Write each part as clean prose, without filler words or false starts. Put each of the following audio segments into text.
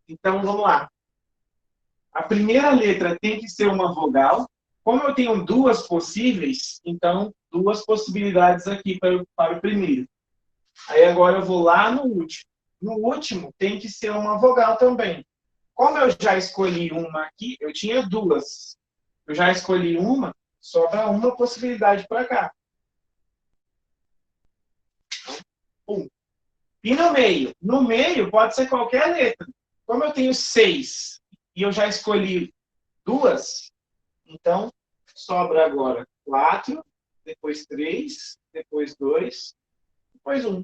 Então, vamos lá. A primeira letra tem que ser uma vogal. Como eu tenho duas possíveis, então, duas possibilidades aqui para o primeiro. Aí agora eu vou lá no último. No último tem que ser uma vogal também. Como eu já escolhi uma aqui, eu tinha duas. Eu já escolhi uma, sobra uma possibilidade para cá. Um. E no meio? No meio pode ser qualquer letra. Como eu tenho 6 e eu já escolhi duas, então sobra agora 4, depois 3, depois 2, depois 1.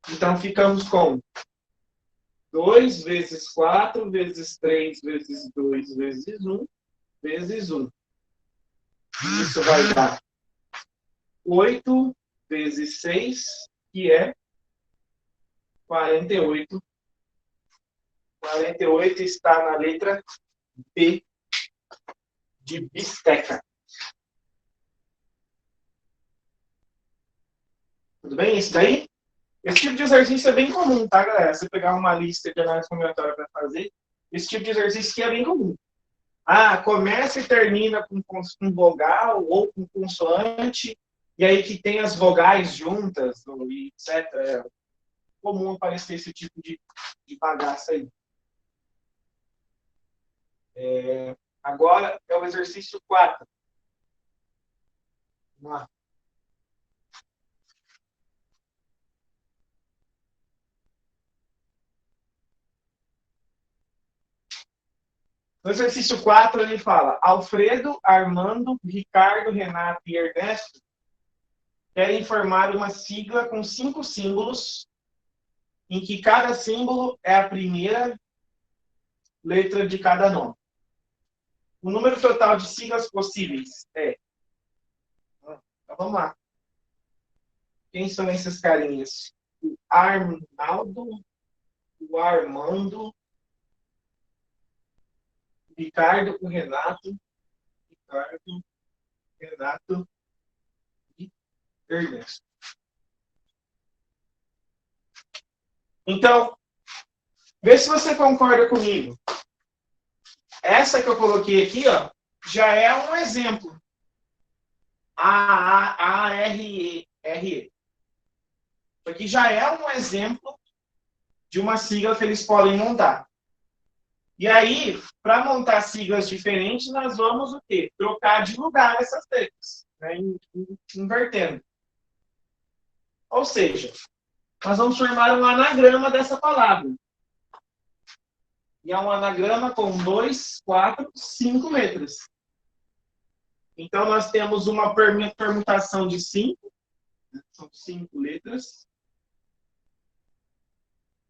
Então ficamos com 2 vezes 4 vezes 3 vezes 2 vezes 1 vezes 1. Isso vai dar 8 vezes 6, que é 48. 48 está na letra B de bisteca. Tudo bem? Isso daí? Esse tipo de exercício é bem comum, tá, galera? Você pegar uma lista de análise combinatória para fazer, esse tipo de exercício aqui é bem comum. Ah, começa e termina com vogal ou com consoante, e aí que tem as vogais juntas, etc. É comum aparecer esse tipo de bagaça aí. Agora é o exercício 4. Vamos lá. No exercício 4, ele fala: Alfredo, Armando, Ricardo, Renato e Ernesto querem formar uma sigla com 5 símbolos, em que cada símbolo é a primeira letra de cada nome. O número total de siglas possíveis é. Então vamos lá. Quem são esses carinhas? O Arnaldo, o Armando, o Ricardo, o Renato, e Ernesto. Então, vê se você concorda comigo. Essa que eu coloquei aqui, ó, já é um exemplo. A-R-E. Isso aqui já é um exemplo de uma sigla que eles podem montar. E aí, para montar siglas diferentes, nós vamos o quê? Trocar de lugar essas letras, né? Invertendo. Ou seja, nós vamos formar um anagrama dessa palavra. E é um anagrama com 2, 4, 5 letras. Então, nós temos uma permutação de 5, são 5 letras.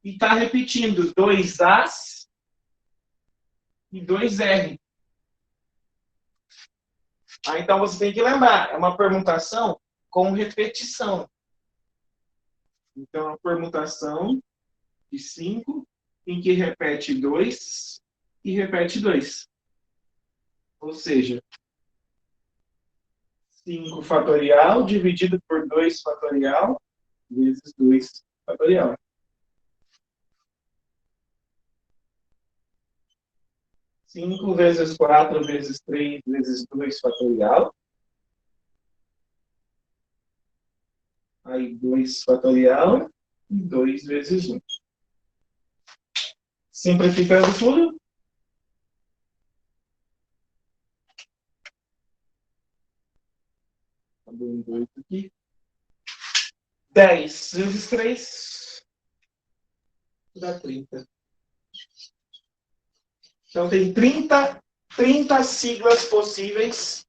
E está repetindo 2 As e 2 R. Então, você tem que lembrar, é uma permutação com repetição. Então, a permutação de 5, em que repete 2 e repete 2. Ou seja, 5 fatorial dividido por 2 fatorial vezes 2 fatorial. Cinco vezes 4 vezes 3 vezes 2 fatorial. Aí 2 fatorial e 2 vezes 1. Simplificando tudo. Dando 8 aqui. 10 vezes 3 dá 30. Então tem 30 siglas possíveis.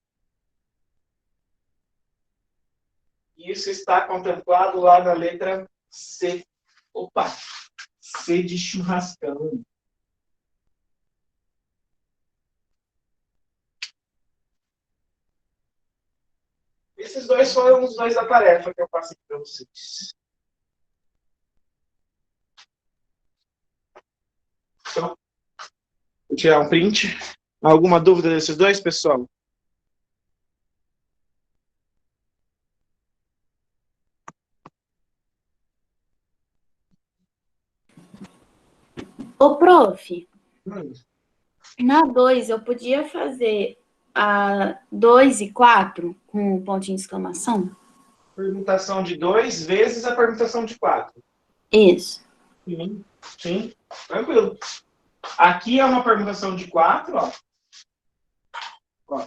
E isso está contemplado lá na letra C. Opa! C de churrascão. Esses dois foram os dois da tarefa que eu passei para vocês. Então, vou tirar um print. Alguma dúvida desses dois, pessoal? Ô, prof, Hum, na 2 eu podia fazer a 2 e 4 com pontinho de exclamação? Permutação de 2 vezes a permutação de 4. Isso. Sim, sim, tranquilo. Aqui é uma permutação de 4, ó. Ó.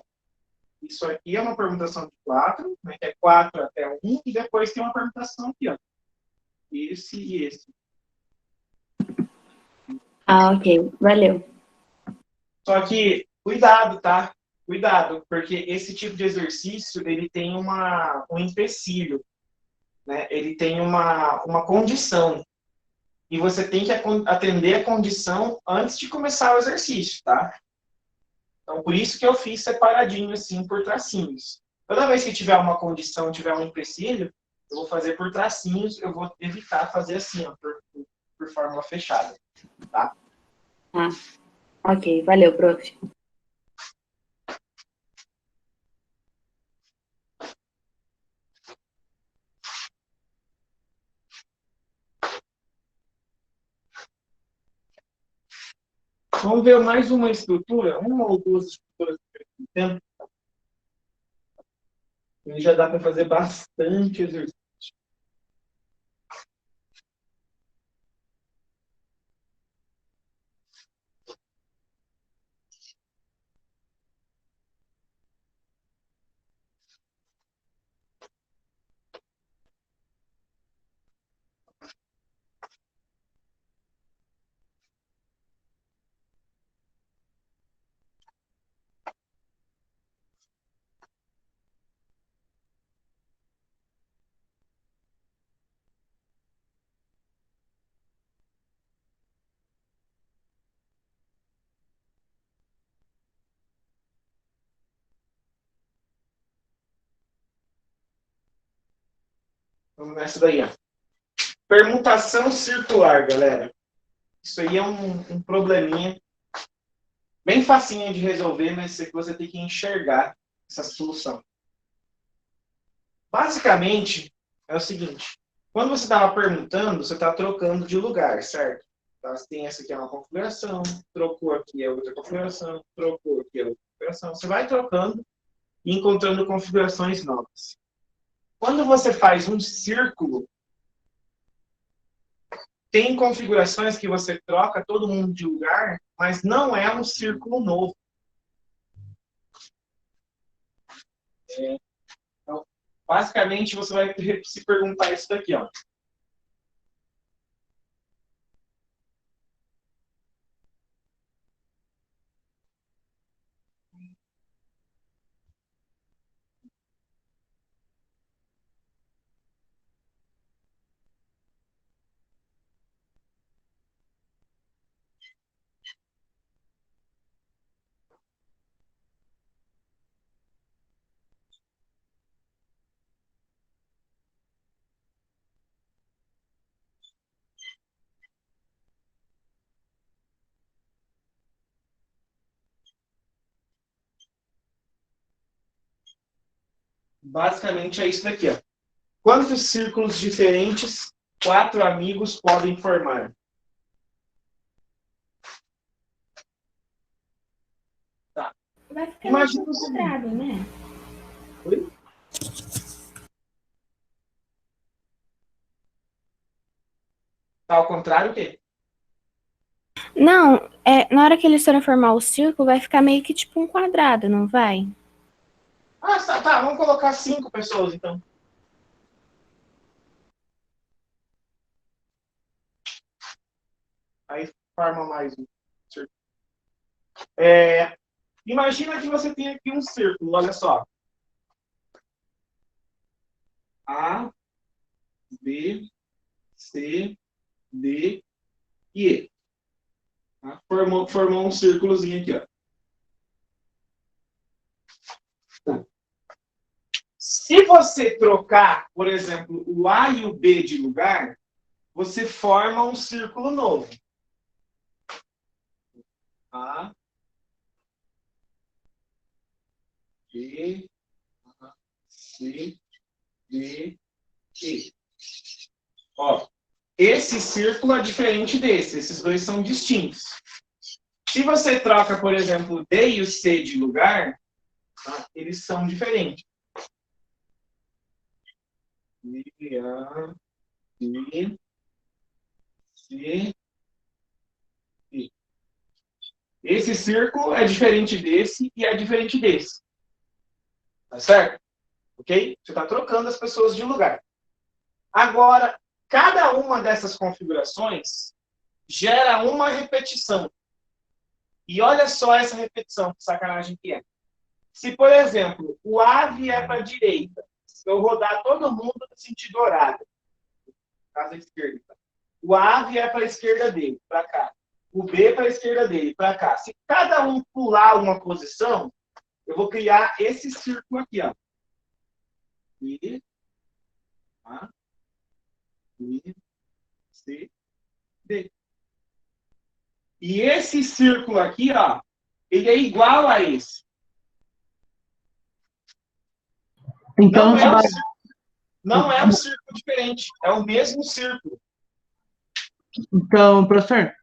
Isso aqui é uma permutação de 4, né, que é 4 até 1, e depois tem uma permutação aqui, ó. Esse e esse. Ah, ok. Valeu. Só que, cuidado, tá? Cuidado, porque esse tipo de exercício, ele tem um empecilho, né? Ele tem uma condição. E você tem que atender a condição antes de começar o exercício, tá? Então, por isso que eu fiz separadinho, assim, por tracinhos. Toda vez que tiver uma condição, tiver um empecilho, eu vou fazer por tracinhos, eu vou evitar fazer assim, ó, por fórmula fechada, tá? Ah, ok. Valeu, prof. Vamos ver mais uma estrutura, uma ou duas estruturas por tempo. E já dá para fazer bastante exercício. Vamos nessa daí, ó. Permutação circular, galera. Isso aí é um probleminha bem facinho de resolver, mas você tem que enxergar essa solução. Basicamente, é o seguinte. Quando você estava perguntando, você está trocando de lugar, certo? Então, você tem essa aqui é uma configuração, trocou aqui é outra configuração, trocou aqui é outra configuração. Você vai trocando e encontrando configurações novas. Quando você faz um círculo, tem configurações que você troca todo mundo de lugar, mas não é um círculo novo. Então, basicamente, você vai se perguntar isso daqui, ó. Basicamente é isso daqui, ó. Quantos círculos diferentes 4 amigos podem formar? Tá. Vai ficar meio que Imagina um o seguinte. quadrado, né? Oi? Tá ao contrário o quê? Não, na hora que eles forem formar o círculo, vai ficar meio que tipo um quadrado, não vai? Ah, tá, vamos colocar 5 pessoas, então. Aí forma mais um círculo. Imagina que você tem aqui um círculo, olha só. A, B, C, D e E. Tá? Formou um círculozinho aqui, ó. Tá. Se você trocar, por exemplo, o A e o B de lugar, você forma um círculo novo. A, B, C, D, E. Ó, esse círculo é diferente desse. Esses dois são distintos. Se você troca, por exemplo, o D e o C de lugar, tá? Eles são diferentes. D, A, D, C, D. Esse círculo é diferente desse e é diferente desse. Tá certo? Ok? Você está trocando as pessoas de lugar. Agora, cada uma dessas configurações gera uma repetição. E olha só essa repetição, que sacanagem que é. Se, por exemplo, o A vier para a direita, eu rodar todo mundo no sentido horário, caso à esquerda. O A vier para a esquerda dele, para cá. O B para a esquerda dele, para cá. Se cada um pular uma posição, eu vou criar esse círculo aqui, ó. B, A, B, C, D. E esse círculo aqui, ó, ele é igual a esse. Então, Não é um círculo diferente, é o mesmo círculo. então, professor,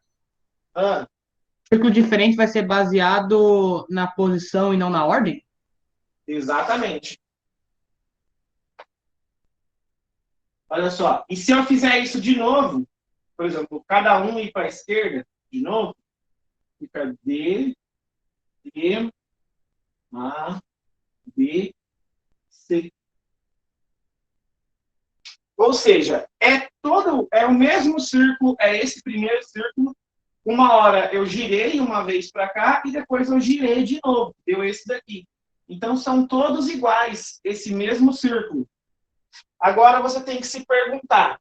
Ah, círculo diferente vai ser baseado na posição e não na ordem? exatamente. Olha só, e se eu fizer isso de novo, por exemplo, cada um ir para a esquerda, de novo, fica D, E, A, B, C. Ou seja, é o mesmo círculo, é esse primeiro círculo. Uma hora eu girei uma vez para cá e depois eu girei de novo. Deu esse daqui. Então são todos iguais, esse mesmo círculo. Agora você tem que se perguntar: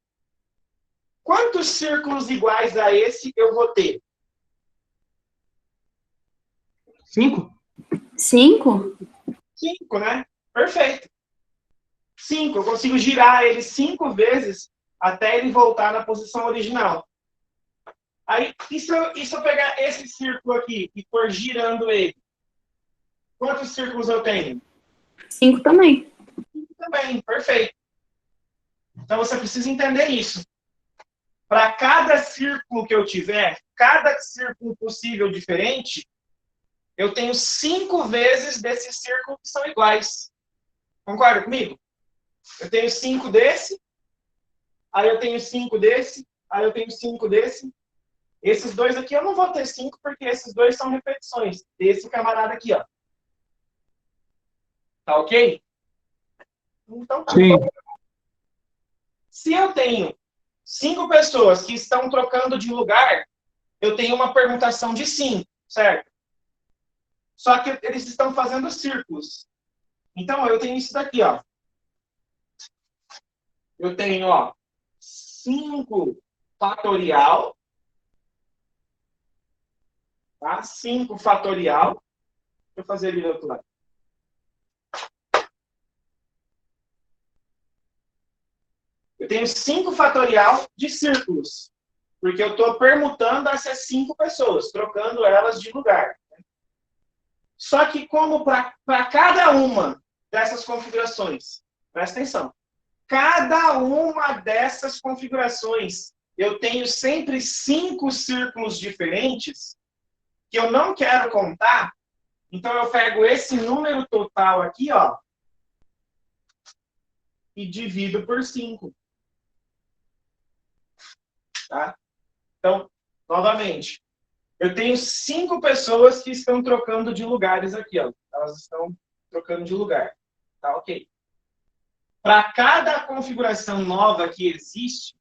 quantos círculos iguais a esse eu vou ter? 5? 5? 5, né? Perfeito. 5. Eu consigo girar ele 5 vezes até ele voltar na posição original. Aí, e se eu pegar esse círculo aqui e for girando ele? Quantos círculos eu tenho? 5 também. 5 também, perfeito. Então você precisa entender isso. Para cada círculo que eu tiver, cada círculo possível diferente, eu tenho 5 vezes desses círculos que são iguais. Concorda comigo? Eu tenho 5 desse, aí eu tenho 5 desse, aí eu tenho 5 desse. Esses dois aqui eu não vou ter 5, porque esses dois são repetições desse camarada aqui, ó. Tá ok? Então, tá. Sim. Se eu tenho 5 pessoas que estão trocando de lugar, eu tenho uma permutação de 5, certo? Só que eles estão fazendo círculos. Então, eu tenho isso daqui, ó. Eu tenho, ó, 5 fatorial. Tá? 5 fatorial. Deixa eu fazer ali do outro lado. Eu tenho 5 fatorial de círculos. Porque eu estou permutando essas 5 pessoas, trocando elas de lugar. Só que como para cada uma dessas configurações, presta atenção, cada uma dessas configurações, eu tenho sempre 5 círculos diferentes que eu não quero contar, então eu pego esse número total aqui, ó, e divido por 5. Tá? Então, novamente, eu tenho 5 pessoas que estão trocando de lugares aqui, ó. Elas estão trocando de lugar. Tá ok. Para cada configuração nova que existe,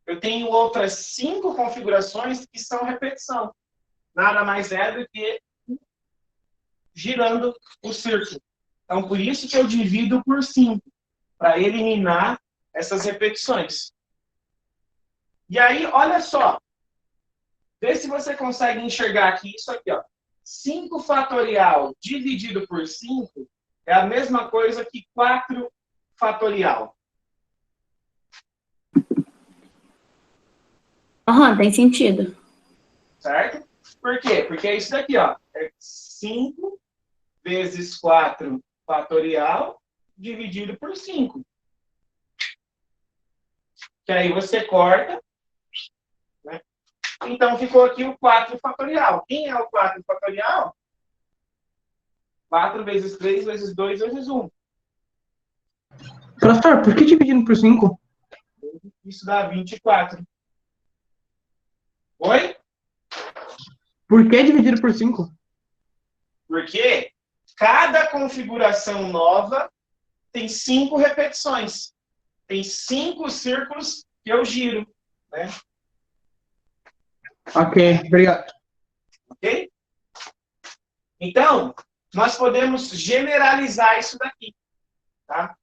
eu tenho outras 5 configurações que são repetição. Nada mais é do que girando o círculo. Então, por isso que eu divido por 5, para eliminar essas repetições. E aí, olha só. Vê se você consegue enxergar aqui isso aqui, ó. 5 fatorial dividido por 5 é a mesma coisa que 4 fatorial. Aham, tem sentido. Certo? Por quê? Porque é isso daqui, ó. É 5 vezes 4 fatorial dividido por 5. Que aí você corta Então, ficou aqui o 4 fatorial. Quem é o 4 fatorial? 4 vezes 3 vezes 2 vezes 1. Professor, por que dividindo por 5? Isso dá 24. Oi? Por que dividido por 5? Porque cada configuração nova tem 5 repetições. Tem 5 círculos que eu giro, né? Ok, obrigado. Ok? Então, nós podemos generalizar isso daqui, tá?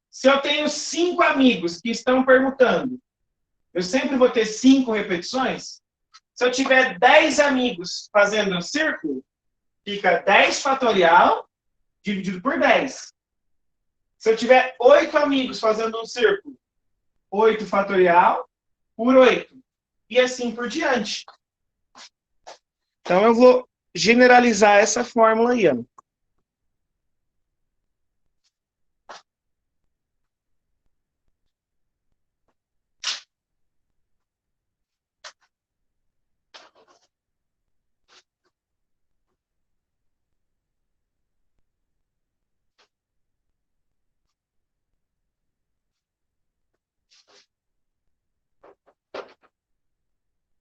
Se eu tenho 5 amigos que estão permutando, eu sempre vou ter 5 repetições? Se eu tiver 10 amigos fazendo um círculo, fica 10 fatorial dividido por 10. Se eu tiver 8 amigos fazendo um círculo, 8 fatorial por 8. E assim por diante. Então, eu vou generalizar essa fórmula aí, ó.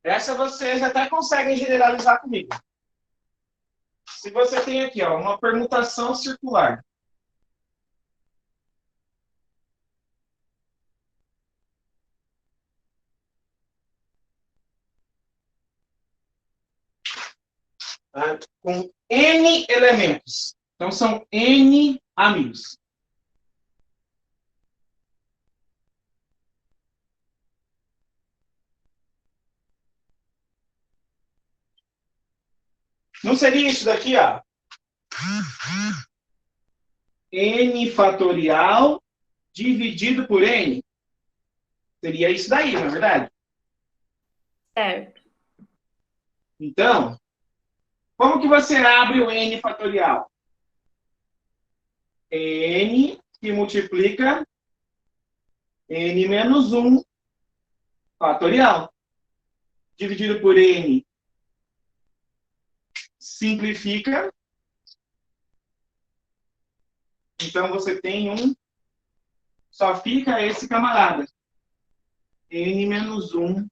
Essa vocês até conseguem generalizar comigo. Se você tem aqui, ó, uma permutação circular. Tá? Com N elementos. Então, são N amigos. Não seria isso daqui, ó? N fatorial dividido por N? Seria isso daí, não é verdade? Certo. Então, como que você abre o N fatorial? N que multiplica N menos 1 fatorial. Dividido por N simplifica. Então, você tem só fica esse camarada. N menos 1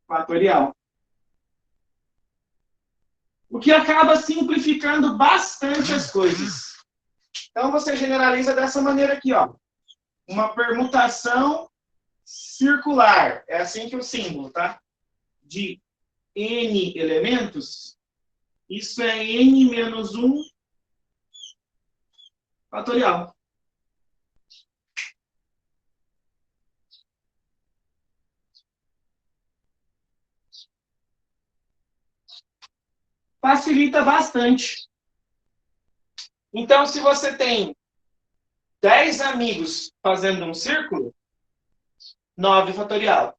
fatorial. O que acaba simplificando bastante as coisas. Então, você generaliza dessa maneira aqui, ó. Uma permutação circular. É assim que é o símbolo, tá? De N elementos. Isso é N menos 1 fatorial. Facilita bastante. Então, se você tem 10 amigos fazendo um círculo, 9 fatorial.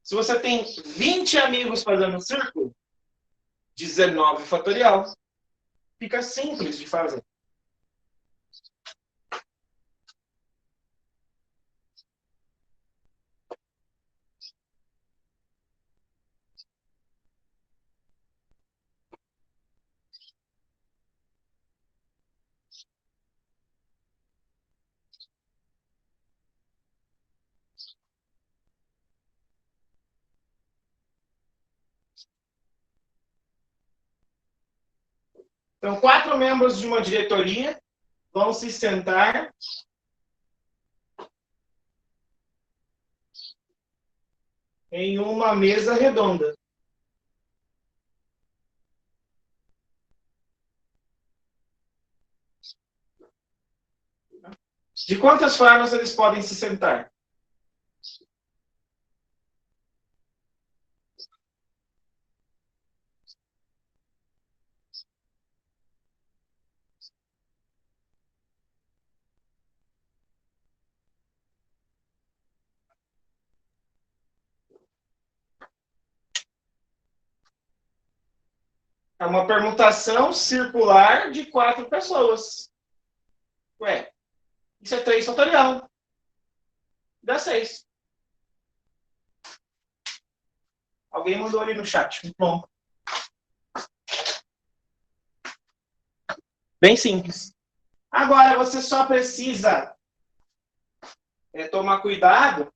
Se você tem 20 amigos fazendo um círculo, 19 fatorial. Fica simples de fazer. Então, 4 membros de uma diretoria vão se sentar em uma mesa redonda. De quantas formas eles podem se sentar? É uma permutação circular de 4 pessoas. Ué, isso é 3 fatorial. Dá 6. Alguém mandou ali no chat. Pronto. Bem simples. Agora, você só precisa tomar cuidado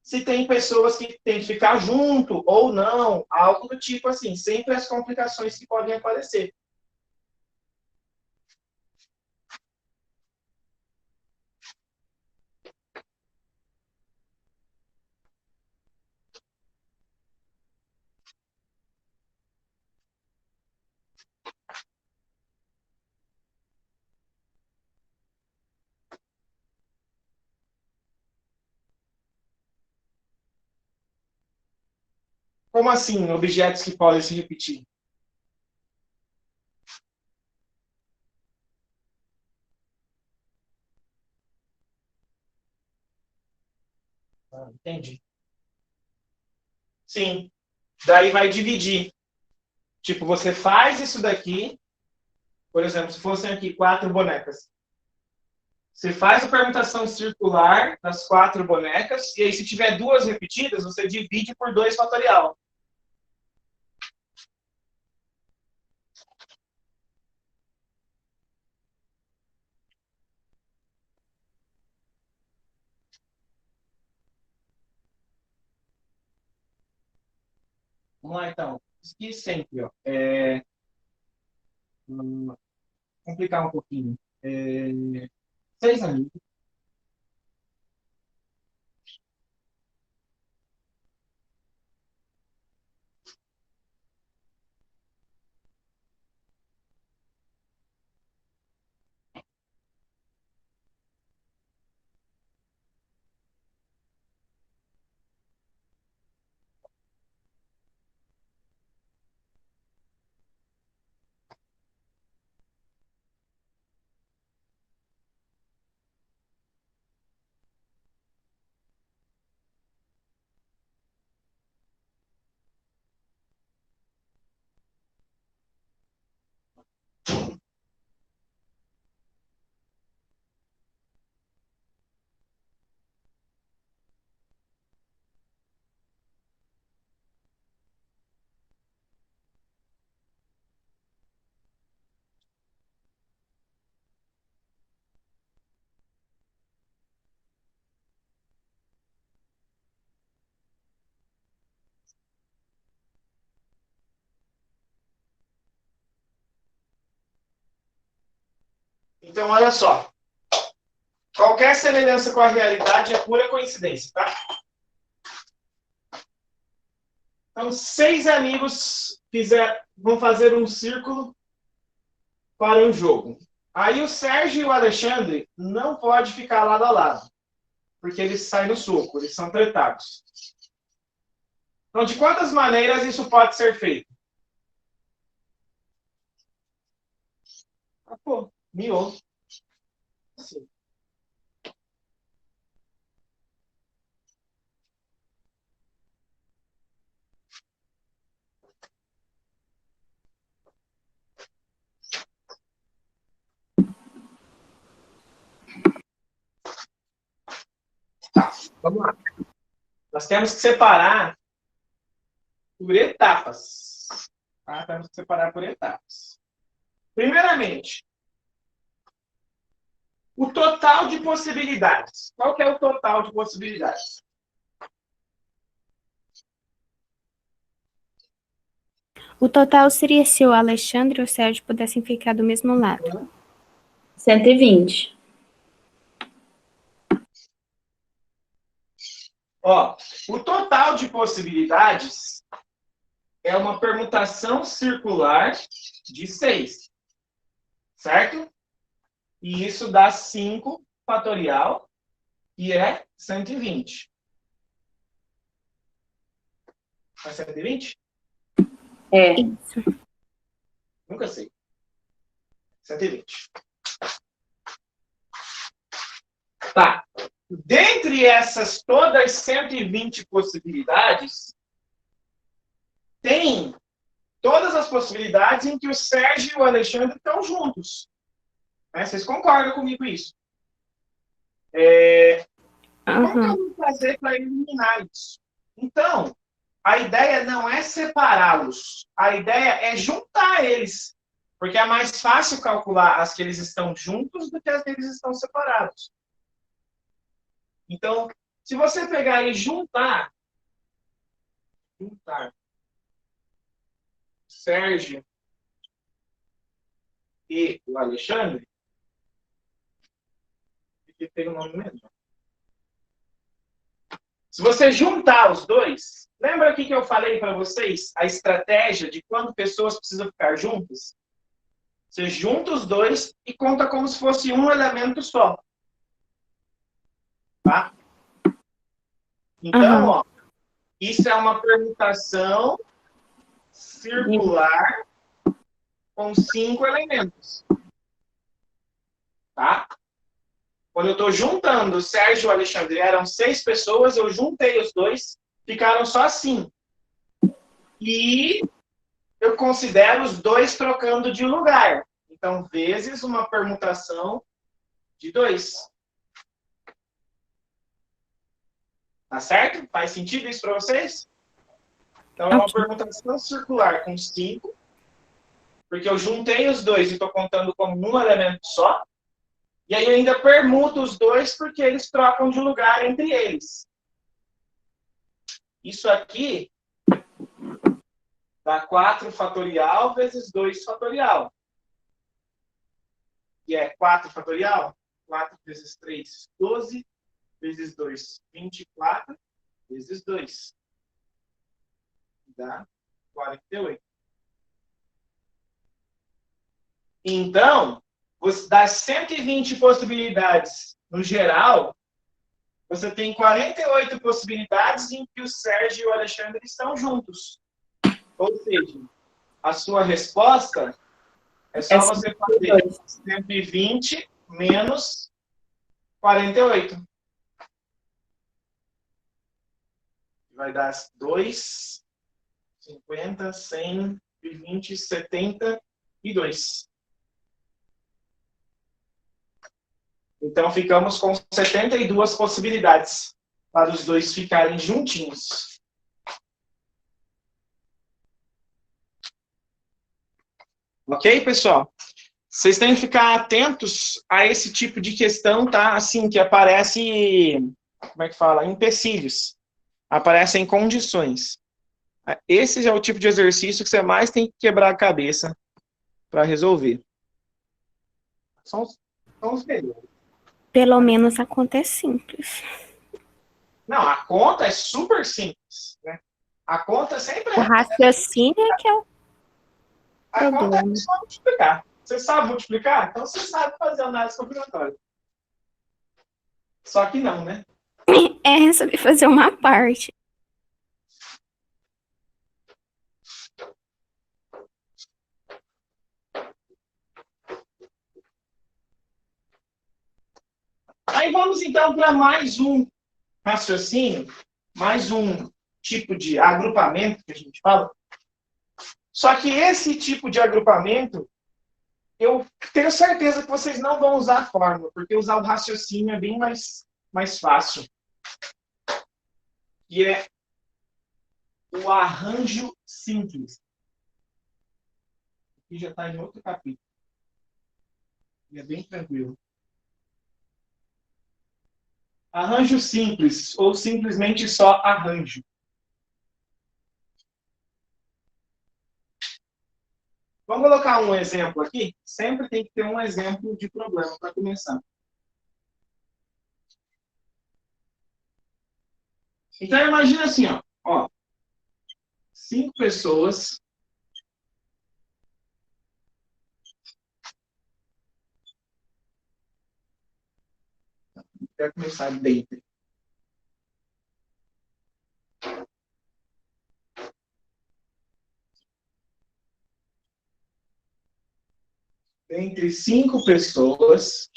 se tem pessoas que têm que ficar junto ou não, algo do tipo assim, sempre as complicações que podem aparecer. Como assim, objetos que podem se repetir? Entendi. Sim. Daí vai dividir. Tipo, você faz isso daqui, por exemplo, se fossem aqui 4 bonecas. Você faz a permutação circular das 4 bonecas, e aí se tiver 2 repetidas, você divide por 2 fatorial. Vamos lá, então. Isso aqui sempre, ó. Complicar um pouquinho. 6 amigos. Então, olha só. Qualquer semelhança com a realidade é pura coincidência, tá? Então, 6 amigos vão fazer um círculo para um jogo. Aí o Sérgio e o Alexandre não podem ficar lado a lado, porque eles saem no soco, eles são tretados. Então, de quantas maneiras isso pode ser feito? Pô, miou. Assim. Tá, vamos lá. Nós temos que separar por etapas. Tá? Temos que separar por etapas. Primeiramente, o total de possibilidades. Qual que é o total de possibilidades? O total seria se o Alexandre e o Sérgio pudessem ficar do mesmo lado. 120. Ó, o total de possibilidades é uma permutação circular de 6. Certo? E isso dá 5 fatorial, que é 120. É 120? É. Isso. Nunca sei. 120. Tá. Dentre essas todas 120 possibilidades, tem todas as possibilidades em que o Sérgio e o Alexandre estão juntos. Né? Vocês concordam comigo com isso? Como que eu vou fazer para eliminar isso? Então, a ideia não é separá-los, a ideia é juntar eles, porque é mais fácil calcular as que eles estão juntos do que as que eles estão separados. Então, se você pegar e juntar Sérgio e o Alexandre, que tem o nome mesmo. Se você juntar os dois, lembra aqui que eu falei para vocês a estratégia de quando pessoas precisam ficar juntas? Você junta os dois e conta como se fosse um elemento só. Tá? Então, ó, isso é uma permutação circular com 5 elementos. Tá? Quando eu estou juntando o Sérgio e o Alexandre, eram 6 pessoas, eu juntei os dois, ficaram só 5. E eu considero os dois trocando de lugar. Então, vezes uma permutação de 2. Tá certo? Faz sentido isso para vocês? Então, é uma permutação circular com 5, porque eu juntei os dois e estou contando como um elemento só. E aí eu ainda permuto os dois porque eles trocam de lugar entre eles. Isso aqui dá 4 fatorial vezes 2 fatorial. Que é 4 fatorial. 4 vezes 3, 12. Vezes 2, 24. Vezes 2. Dá 48. Então, das 120 possibilidades no geral, você tem 48 possibilidades em que o Sérgio e o Alexandre estão juntos. Ou seja, a sua resposta é só você fazer 120 menos 48. Vai dar 2, 50, 100, 20, 72. Então, ficamos com 72 possibilidades para os dois ficarem juntinhos. Ok, pessoal? Vocês têm que ficar atentos a esse tipo de questão, tá? Assim, que aparece, como é que fala? Empecilhos. Aparecem condições. Esse é o tipo de exercício que você mais tem que quebrar a cabeça para resolver. São os melhores. Pelo menos a conta é simples. Não, a conta é super simples, né? A conta sempre O raciocínio é que é o A conta problema. é só multiplicar. Você sabe multiplicar? Então você sabe fazer análise combinatória. Só que não, né? É resolver fazer uma parte. Aí vamos então para mais um raciocínio, mais um tipo de agrupamento que a gente fala. Só que esse tipo de agrupamento, eu tenho certeza que vocês não vão usar a fórmula, porque usar o raciocínio é bem mais fácil. E é o arranjo simples. Aqui já está em outro capítulo. E é bem tranquilo. Arranjo simples, ou simplesmente só arranjo. Vamos colocar um exemplo aqui? Sempre tem que ter um exemplo de problema para começar. Então, imagina assim, ó. 5 pessoas quero começar dentro. Entre 5 pessoas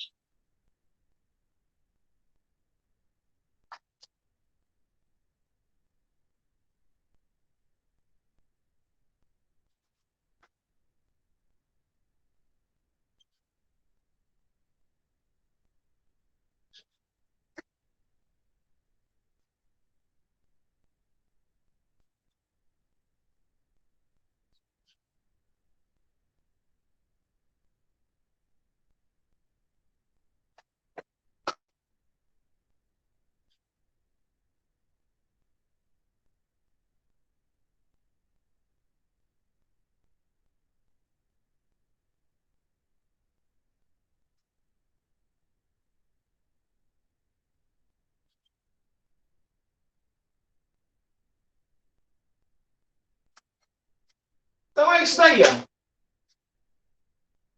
Então é isso daí, ó.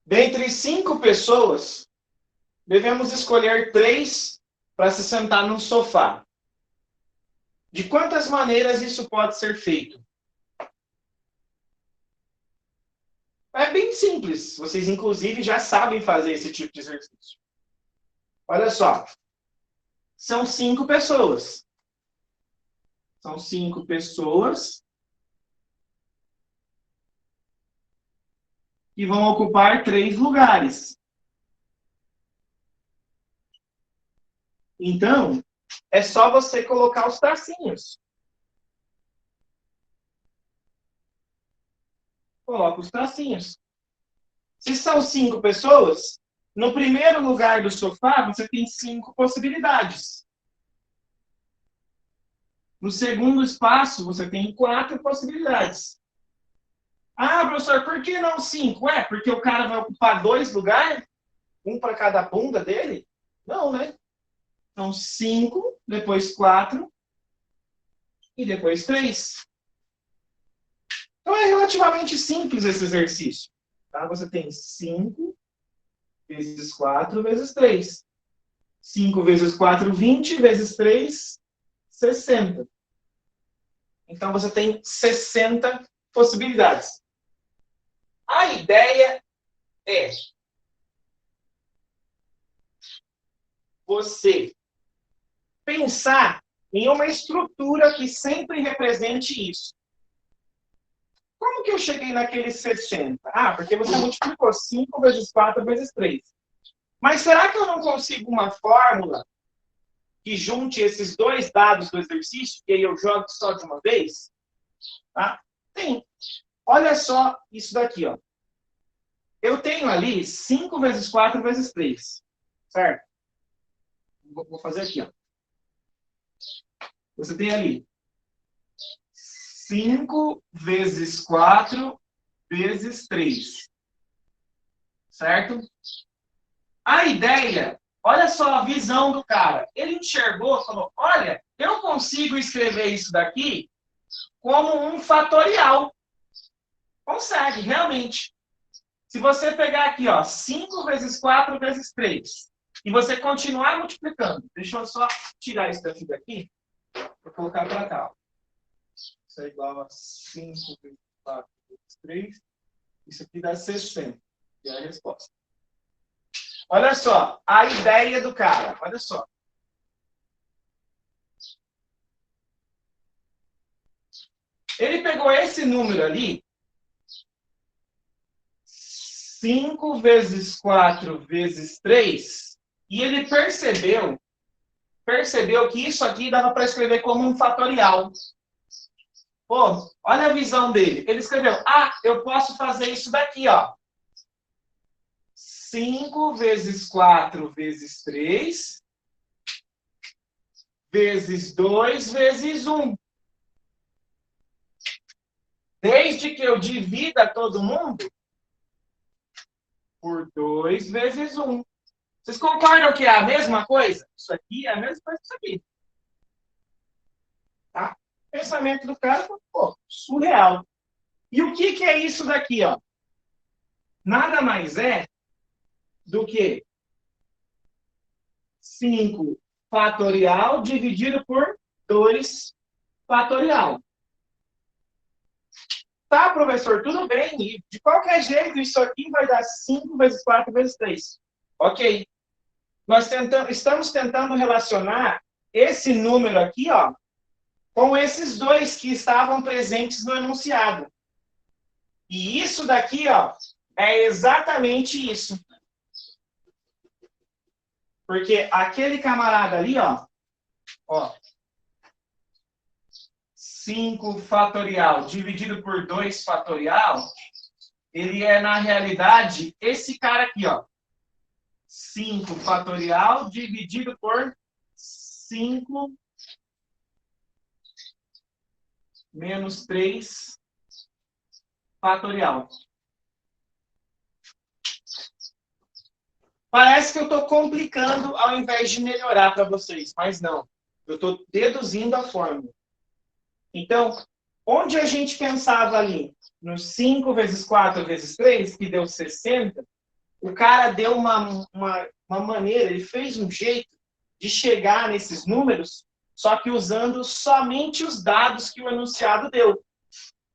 Dentre 5 pessoas, devemos escolher 3 para se sentar num sofá. De quantas maneiras isso pode ser feito? É bem simples. Vocês, inclusive, já sabem fazer esse tipo de exercício. Olha só. São 5 pessoas. São 5 pessoas que vão ocupar 3 lugares. Então, é só você colocar os tracinhos. Coloca os tracinhos. Se são 5 pessoas, no primeiro lugar do sofá, você tem 5 possibilidades. No segundo espaço, você tem 4 possibilidades. Ah, professor, por que não 5? Porque o cara vai ocupar 2 lugares? Um para cada bunda dele? Não, né? Então, 5, depois 4 e depois 3. Então, é relativamente simples esse exercício. Tá? Você tem 5 vezes 4 vezes 3. 5 vezes 4, 20, vezes 3, 60. Então, você tem 60 possibilidades. A ideia é você pensar em uma estrutura que sempre represente isso. Como que eu cheguei naqueles 60? Porque você multiplicou 5 vezes 4 vezes 3. Mas será que eu não consigo uma fórmula que junte esses 2 dados do exercício, e aí eu jogo só de uma vez? Tá? Tem. Olha só isso daqui, ó. Eu tenho ali 5 vezes 4 vezes 3. Certo? Vou fazer aqui, ó. Você tem ali 5 vezes 4 vezes 3. Certo? A ideia, olha só a visão do cara. Ele enxergou e falou, olha, eu consigo escrever isso daqui como um fatorial. Consegue, realmente. Se você pegar aqui, ó, 5 vezes 4 vezes 3, e você continuar multiplicando, deixa eu só tirar isso daqui, para colocar para cá. Ó. Isso é igual a 5 vezes 4 vezes 3. Isso aqui dá 60. E é a resposta. Olha só, a ideia do cara. Olha só. Ele pegou esse número ali, 5 vezes 4 vezes 3, e ele percebeu que isso aqui dava para escrever como um fatorial. Pô, olha a visão dele. Ele escreveu, eu posso fazer isso daqui, ó. 5 vezes 4 vezes 3, vezes 2 vezes 1. Desde que eu divida todo mundo por 2 vezes 1. Vocês concordam que é a mesma coisa? Isso aqui é a mesma coisa que isso aqui. Tá? O pensamento do cara foi, surreal. E o que é isso daqui, ó? Nada mais é do que 5 fatorial dividido por 2 fatorial. Tá, professor, tudo bem. E de qualquer jeito, isso aqui vai dar 5 vezes 4 vezes 3. Ok. Nós estamos tentando relacionar esse número aqui, ó, com esses 2 que estavam presentes no enunciado. E isso daqui, ó, é exatamente isso. Porque aquele camarada ali, ó, 5 fatorial dividido por 2 fatorial, ele é, na realidade, esse cara aqui, ó. 5 fatorial dividido por 5 menos 3 fatorial. Parece que eu estou complicando ao invés de melhorar para vocês, mas não. Eu estou deduzindo a fórmula. Então, Onde a gente pensava ali, nos 5 vezes 4 vezes 3, que deu 60, o cara deu uma maneira, ele fez um jeito de chegar nesses números, só que usando somente os dados que o enunciado deu.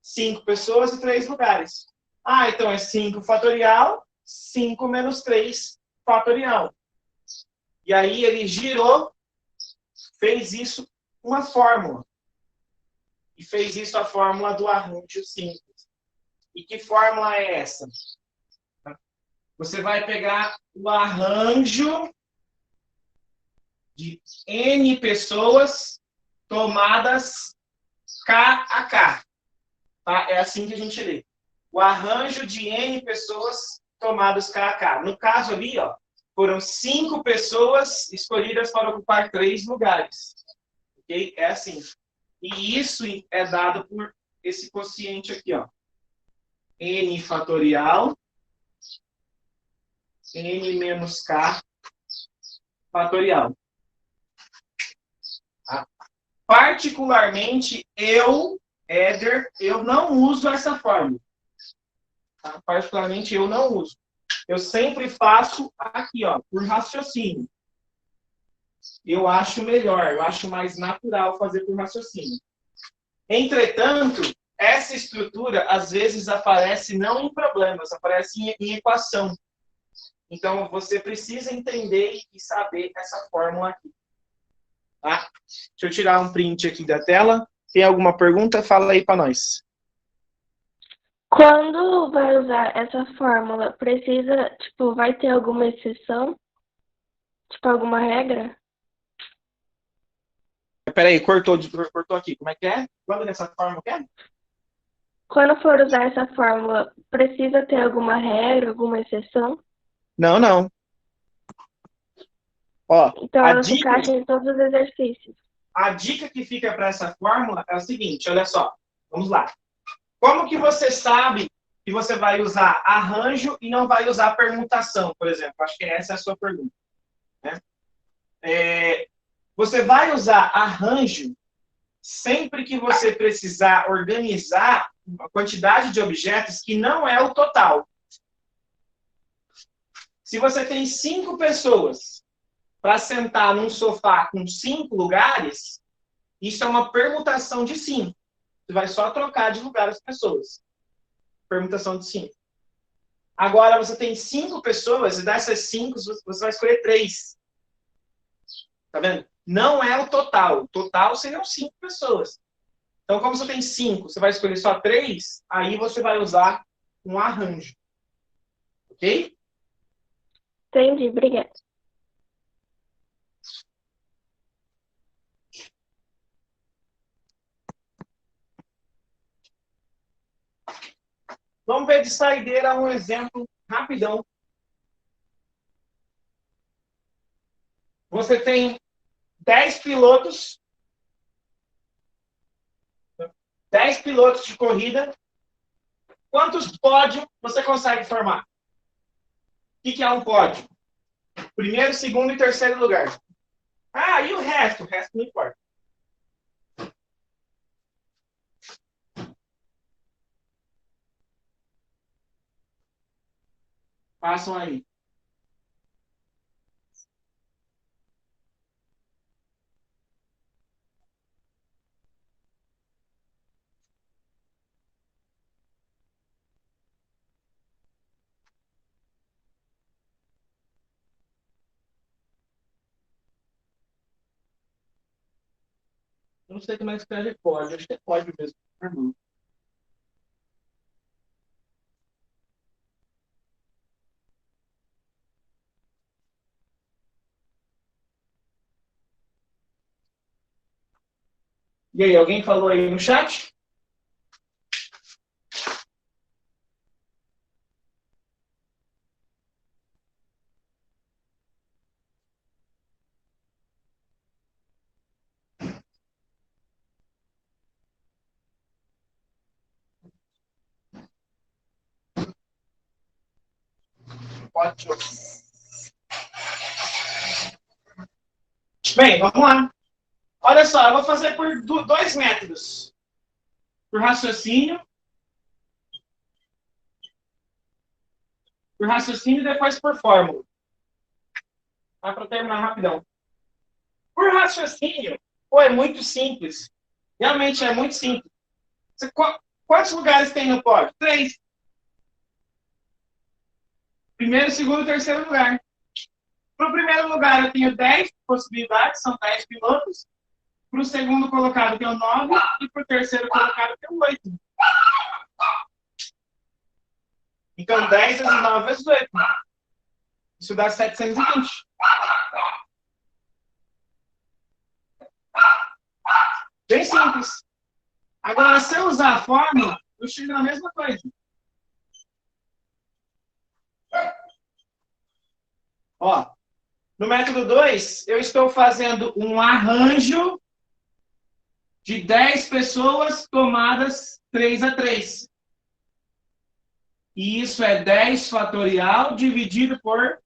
5 pessoas e 3 lugares. Ah, então é 5 fatorial, 5 menos 3 fatorial. E aí ele girou, fez isso uma fórmula. E fez isso a fórmula do arranjo simples. E que fórmula é essa? Você vai pegar o arranjo de N pessoas tomadas K a K. Tá? É assim que a gente lê. O arranjo de N pessoas tomadas K a K. No caso ali, ó, foram 5 pessoas escolhidas para ocupar 3 lugares. Ok? É assim. E isso é dado por esse quociente aqui, ó. N fatorial, N menos K fatorial. Tá? Particularmente, Éder, eu não uso essa fórmula. Tá? Particularmente, eu não uso. Eu sempre faço aqui, ó, por raciocínio. Eu acho melhor, eu acho mais natural fazer por raciocínio. Entretanto, essa estrutura, às vezes, aparece não em problemas, aparece em equação. Então, você precisa entender e saber essa fórmula aqui. Tá? Deixa eu tirar um print aqui da tela. Tem alguma pergunta? Fala aí para nós. Quando vai usar essa fórmula, precisa, tipo, vai ter alguma exceção? Tipo, alguma regra? Peraí, cortou aqui. Como é que é? Quando nessa fórmula que é? Quando for usar essa fórmula, precisa ter alguma regra, alguma exceção? Não, não. Ó, Então, ela se encaixa em todos os exercícios. A dica que fica para essa fórmula é o seguinte, olha só. Vamos lá. Como que você sabe que você vai usar arranjo e não vai usar permutação, por exemplo? Acho que essa é a sua pergunta. Né? Você vai usar arranjo sempre que você precisar organizar uma quantidade de objetos que não é o total. Se você tem 5 pessoas para sentar num sofá com 5 lugares, isso é uma permutação de 5. Você vai só trocar de lugar as pessoas. Permutação de 5. Agora, você tem 5 pessoas, e dessas 5, você vai escolher 3. Tá vendo? Não é o total. O total seriam 5 pessoas. Então, como você tem 5, você vai escolher só 3, aí você vai usar um arranjo. Ok? Entendi, obrigada. Vamos ver de saideira um exemplo rapidão. Você tem 10 pilotos. 10 pilotos de corrida. Quantos pódios você consegue formar? O que é um pódio? Primeiro, segundo e terceiro lugar. Ah, e o resto? O resto não importa. Passam aí. Eu não sei como é que escreve pódio. Acho que é pódio mesmo. Uhum. E aí, alguém falou aí no chat? Pódio. Bem, vamos lá. Olha só, eu vou fazer por 2 métodos. por raciocínio. Por raciocínio e depois por fórmula. Dá para terminar rapidão. Por raciocínio, pô, é muito simples. Realmente é muito simples. Quantos lugares tem no pódio? 3. Primeiro, segundo e terceiro lugar. Para o primeiro lugar, eu tenho 10 possibilidades, são 10 pilotos. Para o segundo colocado, eu tenho 9. E para o terceiro colocado, eu tenho 8. Então, 10 vezes 9 vezes 8. Isso dá 720. Bem simples. Agora, se eu usar a fórmula, eu chego na mesma coisa. Ó, no método 2, eu estou fazendo um arranjo de 10 pessoas tomadas 3 a 3. E isso é 10 fatorial dividido por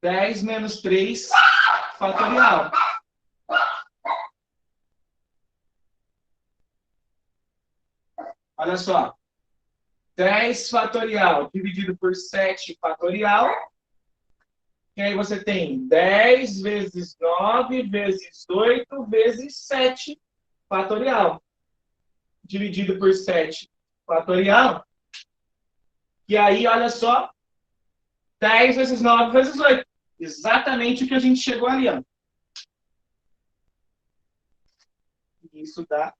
10 menos 3 fatorial. Olha só. 10 fatorial dividido por 7 fatorial. E aí você tem 10 vezes 9 vezes 8 vezes 7 fatorial. Dividido por 7 fatorial. E aí, olha só. 10 vezes 9 vezes 8. Exatamente o que a gente chegou ali, ó. Isso dá.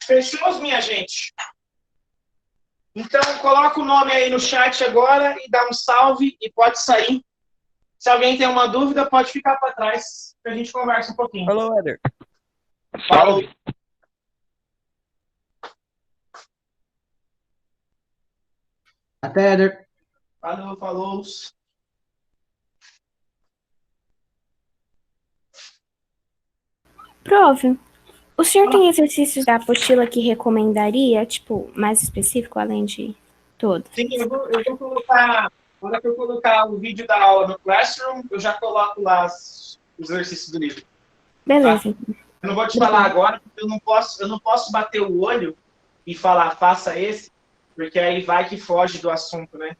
Fechou, minha gente? Então, coloca o nome aí no chat agora e dá um salve e pode sair. Se alguém tem uma dúvida, pode ficar para trás, que a gente conversa um pouquinho. Falou, Éder. Falou. Até, Éder. Falou, falou. Prof, o senhor tem exercícios da apostila que recomendaria, tipo, mais específico, além de todos? Sim, eu vou colocar, na hora que eu colocar o vídeo da aula no Classroom, eu já coloco lá os exercícios do livro. Beleza. Tá? Eu não vou te falar agora, porque eu não posso bater o olho e falar, faça esse, porque aí vai que foge do assunto, né?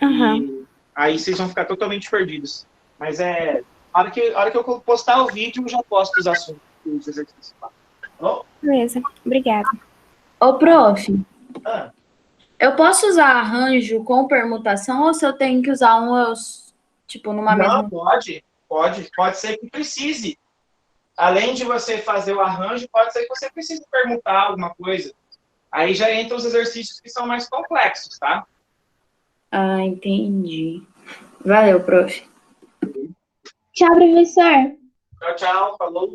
Aham. Aí vocês vão ficar totalmente perdidos. Mas a hora que eu postar o vídeo, eu já posto os assuntos, os exercícios. Tá bom? Beleza. Obrigada. Ô, prof, Ah, eu posso usar arranjo com permutação ou se eu tenho que usar tipo, numa não, mesma... pode ser que precise. Além de você fazer o arranjo, pode ser que você precise permutar alguma coisa. Aí já entram os exercícios que são mais complexos, tá? Ah, entendi. Valeu, prof. Tchau, professor. Tchau, tchau. Falou.